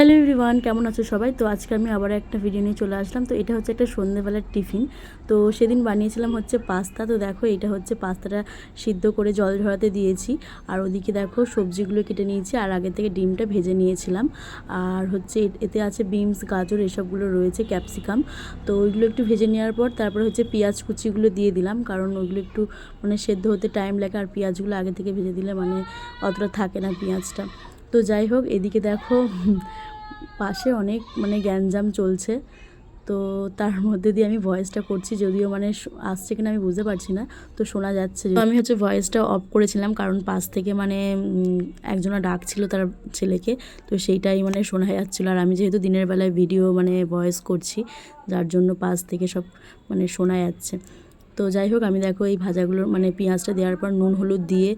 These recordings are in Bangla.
হ্যালো এভরিওয়ান, কেমন আছো সবাই? তো আজকে আমি আবার একটা ভিডিও নিয়ে চলে আসলাম। তো এটা হচ্ছে একটা সন্ধ্যেবেলার টিফিন। তো সেদিন বানিয়েছিলাম হচ্ছে পাস্তা। তো দেখো এটা হচ্ছে পাস্তাটা সিদ্ধ করে জল ঝরাতে দিয়েছি। আর ওদিকে দেখো সবজিগুলো কেটে নিয়েছি, আর আগে থেকে ডিমটা ভেজে নিয়েছিলাম। আর হচ্ছে এতে আছে বিনস, গাজর, এসবগুলো রয়েছে, ক্যাপসিকাম। তো ওইগুলো একটু ভেজে নেওয়ার পর তারপরে হচ্ছে পেঁয়াজ কুচিগুলো দিয়ে দিলাম, কারণ ওইগুলো একটু সেদ্ধ হতে টাইম লাগে। আর পেঁয়াজগুলো আগে থেকে ভেজে দিলে অতটা থাকে না পেঁয়াজটা। তো যাই হোক, এদিকে দেখো পাশে অনেক গ্যাঞ্জাম চলছে। তো তার মধ্যে দিয়ে আমি ভয়েসটা করছি, যদিও আসছে কিনা আমি বুঝতে পারছি না। তো শোনা যাচ্ছে, তো আমি হচ্ছে ভয়েসটা অফ করেছিলাম, কারণ পাশ থেকে একজনা ডাকছিল তার ছেলেকে। তো সেইটাই শোনা যাচ্ছিলো। আর আমি যেহেতু দিনের বেলায় ভিডিও ভয়েস করছি, যার জন্য পাশ থেকে সব শোনা যাচ্ছে। তো যাই হোক, আমি দেখো এই ভাজাগুলো পেঁয়াজটা দেওয়ার পর নুন হলুদ দিয়ে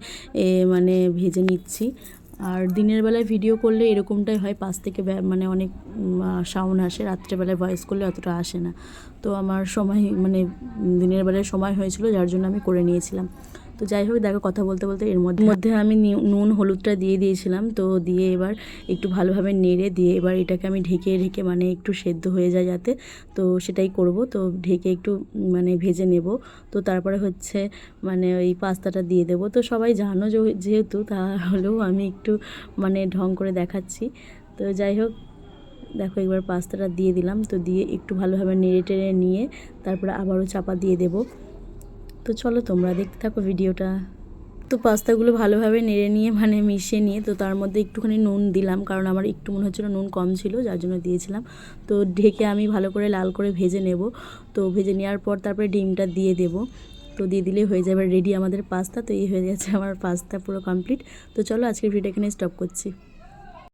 ভেজে নিচ্ছি। আর দিনের বেলায় ভিডিও করলে এরকমটাই হয়, পাশ থেকে অনেক সাউন্ড আসে। রাত্রেবেলায় ভয়েস করলে অতটা আসে না। তো আমার সময় দিনের বেলায় সময় হয়েছিল, যার জন্য আমি করে নিয়েছিলাম। তো যাই হোক, দেখো কথা বলতে বলতে এর মধ্যে আমি নুন হলুদটা দিয়ে দিয়েছিলাম। তো দিয়ে এবার একটু ভালোভাবে নেড়ে দিয়ে এবার এটাকে আমি ঢেকে একটু সেদ্ধ হয়ে যায় যাতে। তো সেটাই করব। তো ঢেকে একটু ভেজে নেব। তো তারপরে হচ্ছে ওই পাস্তাটা দিয়ে দেবো। তো সবাই জানো যেহেতু, তাহলেও আমি একটু ঢং করে দেখাচ্ছি। তো যাই হোক, দেখো একবার পাস্তাটা দিয়ে দিলাম। তো দিয়ে একটু ভালোভাবে নেড়ে টেড়ে নিয়ে তারপরে আবারও চাপা দিয়ে দেবো। তো চলো তোমরা দেখতে থাকো ভিডিওটা। তো পাস্তাগুলো ভালোভাবে নেড়ে নিয়ে মিশিয়ে নিয়ে, তো তার মধ্যে একটুখানি নুন দিলাম, কারণ আমার একটু মনে হচ্ছিলো নুন কম ছিল, যার জন্য দিয়েছিলাম। তো ঢেকে আমি ভালো করে লাল করে ভেজে নেব। তো ভেজে নেওয়ার পর তারপরে ডিমটা দিয়ে দেবো। তো দিয়ে দিলেই হয়ে যাবে রেডি আমাদের পাস্তা। তো এই হয়ে গেছে আমার পাস্তা পুরো কমপ্লিট। তো চলো আজকের ভিডিও এখানে স্টপ করছি।